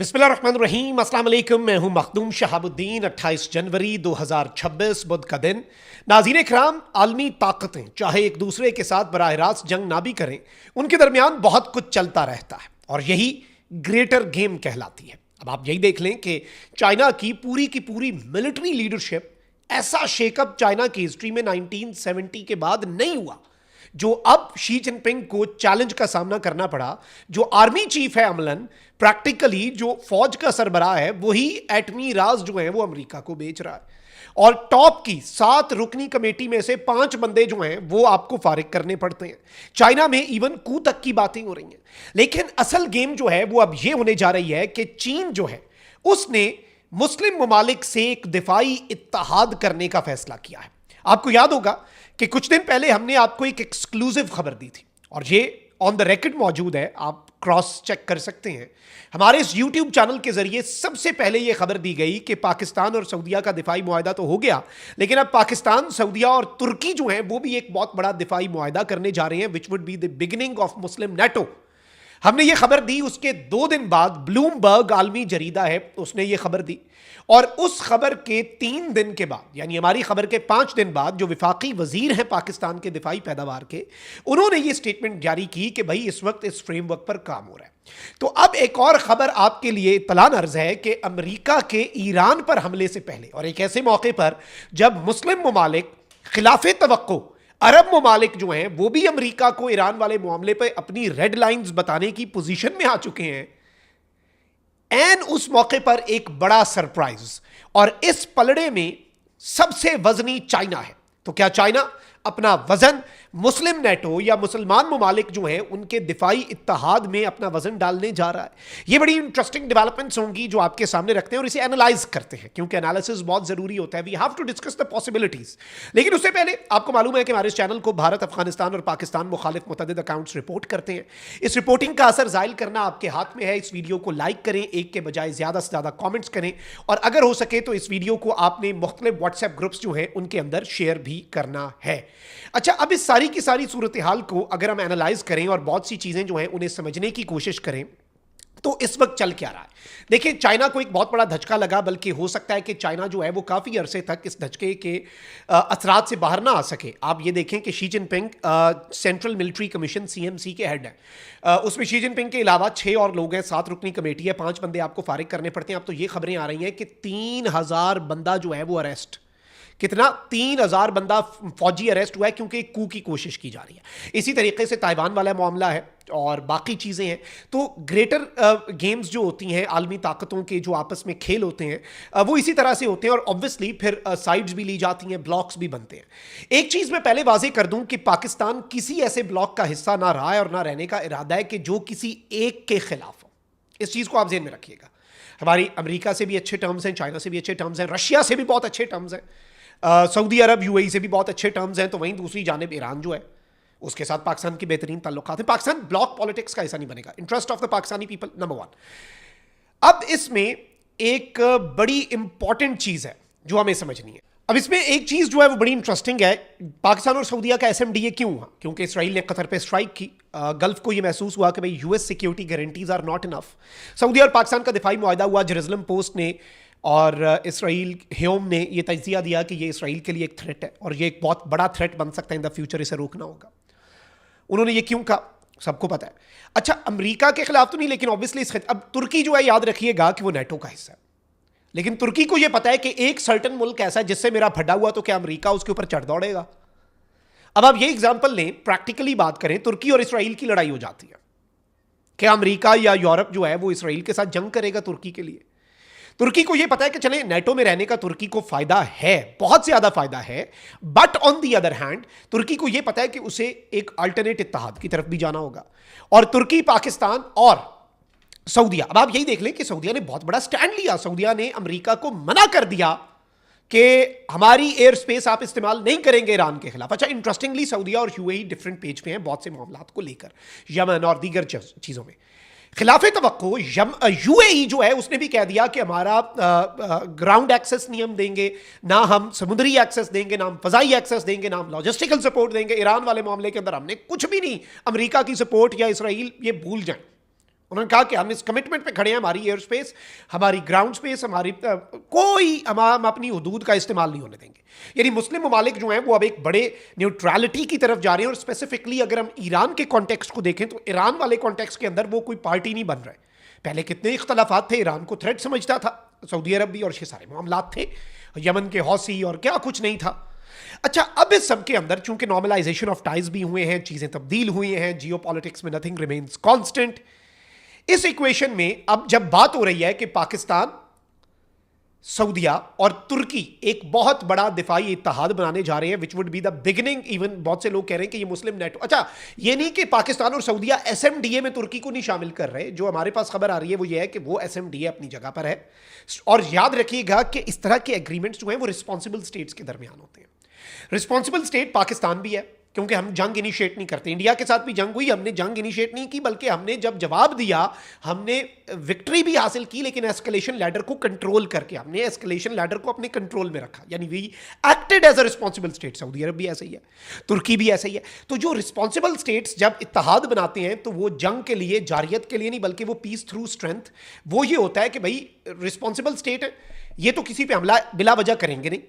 बिस्मिल्लाहिर्रहमानिर्रहीम, अस्सलाम वालेकुम। मैं हूं मखदूम शहाबुद्दीन। 28 जनवरी 2026 बुध का दिन। नाज़रीन इकराम, आलमी ताकतें चाहे एक दूसरे के साथ बराह रास्त जंग ना भी करें, उनके दरमियान बहुत कुछ चलता रहता है और यही ग्रेटर गेम कहलाती है। अब आप यही देख लें कि चाइना की पूरी मिलिट्री लीडरशिप, ऐसा शेकअप चाइना की हिस्ट्री में 1970 के बाद नहीं हुआ जो अब शी जिनपिंग को चैलेंज का सामना करना पड़ा। जो आर्मी चीफ है अमलन, प्रैक्टिकली जो फौज का सरबराह है, वही एटमी राज जो है वो अमेरिका को बेच रहा है। और टॉप की 7 रुकनी कमेटी में से 5 बंदे जो हैं वो आपको फारिग करने पड़ते हैं। चाइना में इवन कू तक की बातें हो रही हैं। लेकिन असल गेम जो है वो अब ये होने जा रही है कि चीन जो है उसने मुस्लिम ममालिक से एक दिफाई इत्तेहाद करने का फैसला किया है। आपको याद होगा कि कुछ दिन पहले हमने आपको एक एक्सक्लूसिव खबर दी थी और ये ऑन द रिकॉर्ड मौजूद है, आप क्रॉस चेक कर सकते हैं। हमारे इस यूट्यूब चैनल के जरिए सबसे पहले यह खबर दी गई कि पाकिस्तान और सऊदीया का दिफाई मुआहदा तो हो गया, लेकिन अब पाकिस्तान, सऊदीया और तुर्की जो हैं वो भी एक बहुत बड़ा दिफाई मुआहदा करने जा रहे हैं, which would be the beginning of Muslim NATO. हमने ये खबर दी, उसके 2 दिन बाद ब्लूमबर्ग आलमी जरीदा है उसने ये खबर दी और उस खबर के 3 दिन के बाद, यानी हमारी खबर के 5 दिन बाद, जो विफाकी वजीर हैं पाकिस्तान के दिफाई पैदावार के, उन्होंने ये स्टेटमेंट जारी की कि भाई इस वक्त इस फ्रेमवर्क पर काम हो रहा है। तो अब एक और खबर आपके लिए इत्तलान अर्ज है कि अमेरिका के ईरान पर हमले से पहले और एक ऐसे मौके पर जब मुस्लिम ममालिक खिलाफे तवक्को अरब ममालिक जो हैं वो भी अमेरिका को ईरान वाले मामले पर अपनी रेड लाइंस बताने की पोजीशन में आ चुके हैं, एन उस मौके पर एक बड़ा सरप्राइज, और इस पलड़े में सबसे वजनी चाइना है। तो क्या चाइना अपना वजन मुस्लिम नेटो या मुसलमान ममालिक जो हैं उनके दिफाई इत्तेहाद में अपना वजन डालने जा रहा है? ये बड़ी इंटरेस्टिंग डेवलपमेंट्स होंगी जो आपके सामने रखते हैं और इसे एनालाइज करते हैं, क्योंकि एनालिसिस बहुत जरूरी होता है। We have to discuss the possibilities. लेकिन उससे पहले आपको मालूम है कि हमारे इस चैनल को भारत, अफगानिस्तान और पाकिस्तान मुखालिफ मुतअद्दिद अकाउंट्स रिपोर्ट करते हैं। इस रिपोर्टिंग का असर जाहिर करना आपके हाथ में है। इस वीडियो को लाइक करें, एक के बजाय ज्यादा से ज्यादा कॉमेंट्स करें, और अगर हो सके तो इस वीडियो को आपने मुख्तलिफ व्हाट्सएप ग्रुप्स जो हैं उनके अंदर शेयर भी करना है। अच्छा, अब इस सारी की सारी सूरत हाल को अगर हम एनालाइज करें और बहुत सी चीजें जो हैं उन्हें समझने की कोशिश करें तो इस वक्त चल क्या रहा है। देखिए, चाइना को एक बहुत बड़ा धचका लगा, बल्कि हो सकता है कि चाइना जो है वो काफ़ी अरसे तक इस धचके के असरात से बाहर ना आ सके। आप ये देखें कि Xi Jinping central military commission CMC के हेड है। उसमें शी जिनपिंग के अलावा 6 और लोग हैं, 7 रुकनी कमेटी है, 5 बंदे आपको फारिग करने पड़ते हैं। अब तो ये खबरें आ रही हैं कि 3000 बंदा जो है वो अरेस्ट, कितना 3000 बंदा फौजी अरेस्ट हुआ है क्योंकि एक कू की कोशिश की जा रही है। इसी तरीके से ताइवान वाला मामला है और बाकी चीज़ें हैं। तो ग्रेटर गेम्स जो होती हैं, आलमी ताकतों के जो आपस में खेल होते हैं, वो इसी तरह से होते हैं और ऑब्वियसली फिर साइड्स भी ली जाती हैं, ब्लॉक्स भी बनते हैं। एक चीज़ मैं पहले वाजे कर दूं कि पाकिस्तान किसी ऐसे ब्लॉक का हिस्सा ना रहा है और ना रहने का इरादा है कि जो किसी एक के खिलाफ हो। इस चीज़ को आप ज़हन में रखिएगा। हमारी अमेरिका से भी अच्छे टर्म्स हैं, चाइना से भी अच्छे टर्म्स हैं, रशिया से भी बहुत अच्छे टर्म्स हैं, सऊदी अरब UAE से भी बहुत अच्छे टर्म्स हैं। तो वहीं दूसरी जानिब ईरान जो है उसके साथ पाकिस्तान की बेहतरीन ताल्लुकात हैं। पाकिस्तान ब्लॉक पॉलिटिक्स का ऐसा नहीं बनेगा। Interest of the Pakistani people number 1। अब इसमें एक बड़ी इंपॉर्टेंट चीज है जो हमें समझनी है। अब इसमें एक चीज जो है वो बड़ी इंटरेस्टिंग है। पाकिस्तान और सऊदीया का SMDA क्यों हुआ? क्योंकि इसराइल ने कतर पे स्ट्राइक की। गल्फ को यह महसूस हुआ कि भाई US security guarantees are not enough. Saudi और पाकिस्तान का दिफाई मुआहदा हुआ। जेरूसलम पोस्ट ने और इसराइल ह्योम ने यह तजिया दिया कि यह इसराइल के लिए एक थ्रेट है और यह एक बहुत बड़ा थ्रेट बन सकता है इन द फ्यूचर, इसे रोकना होगा। उन्होंने ये क्यों कहा सबको पता है। अच्छा, अमेरिका के खिलाफ तो नहीं, लेकिन ऑब्वियसली अब तुर्की जो है, याद रखिएगा कि वो नेटो का हिस्सा है, लेकिन तुर्की को यह पता है कि एक सर्टन मुल्क ऐसा है जिससे मेरा फटा हुआ तो क्या अमेरिका उसके ऊपर चढ़ दौड़ेगा। अब आप ये एग्जाम्पल लें, प्रैक्टिकली बात करें, तुर्की और इसराइल की लड़ाई हो जाती है, क्या अमेरिका या यूरोप जो है वो इसराइल के साथ जंग करेगा तुर्की के लिए? तुर्की को यह पता है कि चले नेटो में रहने का तुर्की को फायदा है, बहुत ज्यादा फायदा है, but on the other hand तुर्की को यह पता है कि उसे एक अल्टरनेट इत्तेहाद की तरफ भी जाना होगा। और तुर्की, पाकिस्तान और सऊदीया, अब आप यही देख लें कि सऊदीया ने बहुत बड़ा स्टैंड लिया। सऊदीया ने अमेरिका को मना कर दिया कि हमारी एयर स्पेस आप इस्तेमाल नहीं करेंगे ईरान के खिलाफ। अच्छा, इंटरेस्टिंगली सऊदीया और UAE डिफरेंट पेज पे हैं बहुत से मामलात को लेकर, यमन और दीगर चीजों में। खिलाफे तवक्को UAE जो है उसने भी कह दिया कि हमारा ग्राउंड एक्सेस नहीं हम देंगे, ना हम समुद्री एक्सेस देंगे, ना हम फजाई एक्सेस देंगे, ना हम लॉजिस्टिकल सपोर्ट देंगे। ईरान वाले मामले के अंदर हमने कुछ भी नहीं, अमेरिका की सपोर्ट या इसराइल ये भूल जाएं। उन्होंने कहा कि हम इस कमिटमेंट पे खड़े हैं, हमारी एयर स्पेस, हमारी ग्राउंड स्पेस, हमारी कोई हम अपनी हदूद का इस्तेमाल नहीं होने देंगे। यानी मुस्लिम ममालिक जो हैं वो अब एक बड़े न्यूट्रलिटी की तरफ जा रहे हैं। और स्पेसिफिकली अगर हम ईरान के कॉन्टेक्स्ट को देखें तो ईरान वाले कॉन्टेक्स्ट के अंदर वो कोई पार्टी नहीं बन रहा है। पहले कितने इख्तलाफात थे, ईरान को थ्रेट समझता था सऊदी अरब भी, और ये सारे मामलात थे, यमन के हौसी और क्या कुछ नहीं था। अच्छा, अब इस सब के अंदर चूंकि नॉर्मलाइजेशन ऑफ टाइज भी हुए हैं, चीजें तब्दील हुई हैं, जियो पॉलिटिक्स में नथिंग रिमेन्स कांस्टेंट। इस इक्वेशन में अब जब बात हो रही है कि पाकिस्तान, सऊदिया और तुर्की एक बहुत बड़ा दिफाई इत्तेहाद बनाने जा रहे हैं, which would be the beginning, even बहुत से लोग कह रहे हैं कि ये मुस्लिम नेटो, अच्छा ये नहीं कि पाकिस्तान और सऊदिया एसएमडीए में तुर्की को नहीं शामिल कर रहे। जो हमारे पास खबर आ रही है वो ये है कि वो एसएमडीए अपनी जगह पर है। और याद रखिएगा कि इस तरह के एग्रीमेंट्स जो हैं वो रिस्पॉन्सिबल स्टेट्स के दरमियान होते हैं। रिस्पॉन्सिबल स्टेट पाकिस्तान भी है, क्योंकि हम जंग इनिशिएट नहीं करते। इंडिया के साथ भी जंग हुई, हमने जंग इनिशिएट नहीं की, बल्कि हमने जब जवाब दिया हमने विक्ट्री भी हासिल की, लेकिन एस्केलेशन लैडर को कंट्रोल करके हमने एस्केलेशन लैडर को अपने कंट्रोल में रखा, यानी we acted as a responsible state. सऊदी अरब भी ऐसा ही है, तुर्की भी ऐसा ही है। तो जो रिस्पॉन्सिबल स्टेट्स जब इत्तेहाद बनाते हैं तो वो जंग के लिए, जारियत के लिए नहीं, बल्कि वो पीस थ्रू स्ट्रेंथ, वो ये होता है कि भाई रिस्पॉन्सिबल स्टेट है, ये तो किसी पे हमला बिला वजह करेंगे नहीं।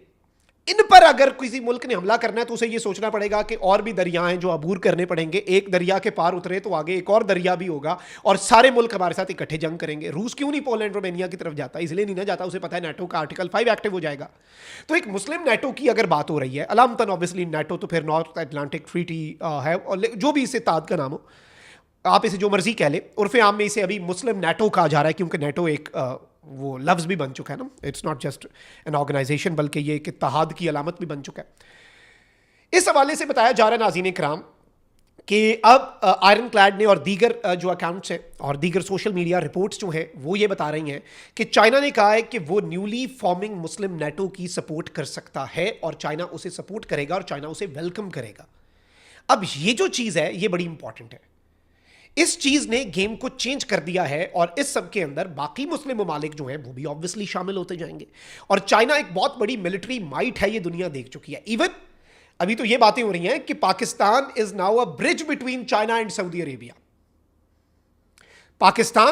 इन पर अगर किसी मुल्क ने हमला करना है तो उसे यह सोचना पड़ेगा कि और भी दरिया हैं जो अबूर करने पड़ेंगे। एक दरिया के पार उतरे तो आगे एक और दरिया भी होगा, और सारे मुल्क हमारे साथ इकट्ठे जंग करेंगे। रूस क्यों नहीं पोलैंड रोमानिया की तरफ जाता? इसलिए नहीं ना जाता, उसे पता है नेटो का आर्टिकल 5 एक्टिव हो जाएगा। तो एक मुस्लिम नेटो की अगर बात हो रही है, अलामतन ऑब्वियसली नेटो तो फिर नॉर्थ अटलांटिक ट्रीटी है, और जो भी इसे ताद का नाम हो, आप इसे जो मर्जी कह ले, उर्फ आम में इसे अभी मुस्लिम नेटो कहा जा रहा है, क्योंकि नेटो एक वो लफ्ज़ भी बन चुका है ना, it's not just an organization, बल्कि ये एक इत्तेहाद की अलामत भी बन चुका है। इस हवाले से बताया जा रहा है नाज़रीन इकराम कि अब आयरन क्लैड ने और दीगर जो अकाउंट्स हैं और दीगर सोशल मीडिया रिपोर्ट्स जो हैं वो ये बता रही हैं कि चाइना ने कहा है कि वो न्यूली फॉर्मिंग मुस्लिम नेटो की सपोर्ट कर सकता है, और चाइना उसे सपोर्ट करेगा और चाइना उसे वेलकम करेगा। अब ये जो चीज़ है ये बड़ी इंपॉर्टेंट है। इस चीज ने गेम को चेंज कर दिया है, और इस सब के अंदर बाकी मुस्लिम ममालिक जो हैं वो भी ऑब्वियसली शामिल होते जाएंगे। और चाइना एक बहुत बड़ी मिलिट्री माइट है, ये दुनिया देख चुकी है। इवन अभी तो ये बातें हो रही हैं कि Pakistan is now a bridge between China and Saudi Arabia. Pakistan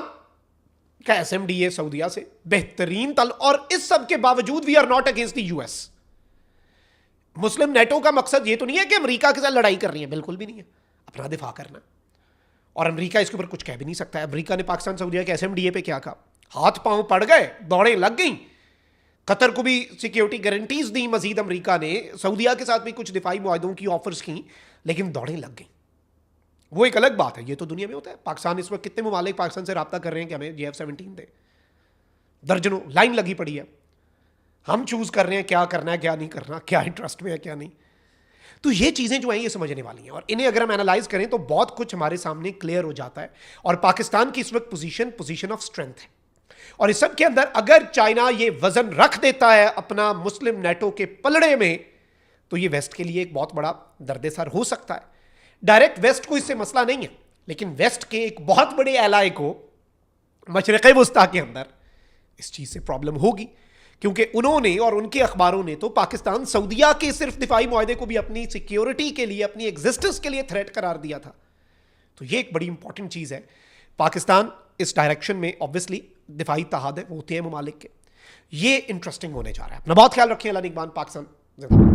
का एसएमडीए सऊदिया से बेहतरीन तल, और इस सब के बावजूद we are not against the US. Muslim NATO का मकसद ये तो नहीं है कि अमेरिका के साथ लड़ाई कर रही है, बिल्कुल भी नहीं है, अपना दिफा करना। और अमेरिका इसके ऊपर कुछ कह भी नहीं सकता है। अमेरिका ने पाकिस्तान सऊदिया के एसएमडीए पे क्या कहा? हाथ पांव पड़ गए, दौड़ें लग गई। कतर को भी सिक्योरिटी गारंटीज दी मजीद अमेरिका ने, सऊदिया के साथ भी कुछ दिफाई मुआहदों की ऑफर्स की, लेकिन दौड़ें लग गई। वो एक अलग बात है, ये तो दुनिया में होता है। पाकिस्तान इस वक्त कितने ममालिक पाकिस्तान से रब्ता कर रहे हैं कि हमें JF-17 दे, दर्जनों लाइन लगी पड़ी है। हम चूज कर रहे हैं क्या करना है क्या नहीं करना, क्या इंटरेस्ट में है क्या नहीं। तो ये चीजें जो हैं ये समझने वाली हैं, और इन्हें अगर हम एनालाइज करें तो बहुत कुछ हमारे सामने क्लियर हो जाता है। और पाकिस्तान की इस वक्त पोजीशन ऑफ स्ट्रेंथ है, और इस सब के अंदर अगर चाइना ये वजन रख देता है अपना मुस्लिम नेटो के पलड़े में, तो ये वेस्ट के लिए एक बहुत बड़ा दर्देसर हो सकता है। डायरेक्ट वेस्ट को इससे मसला नहीं है, लेकिन वेस्ट के एक बहुत बड़े एलाय को मशरिक़ वस्ता के अंदर इस चीज से प्रॉब्लम होगी, क्योंकि उन्होंने और उनके अखबारों ने तो पाकिस्तान सऊदिया के सिर्फ दिफाई मुआहदे को भी अपनी सिक्योरिटी के लिए, अपनी एग्जिस्टेंस के लिए थ्रेट करार दिया था। तो ये एक बड़ी इंपॉर्टेंट चीज है। पाकिस्तान इस डायरेक्शन में ऑब्वियसली दिफाई इत्तेहाद होते हैं ममालिक के, ये इंटरेस्टिंग होने जा रहा है। अपना बहुत ख्याल रखें। अल्लाह निगहबान। पाकिस्तान जिंदाबाद।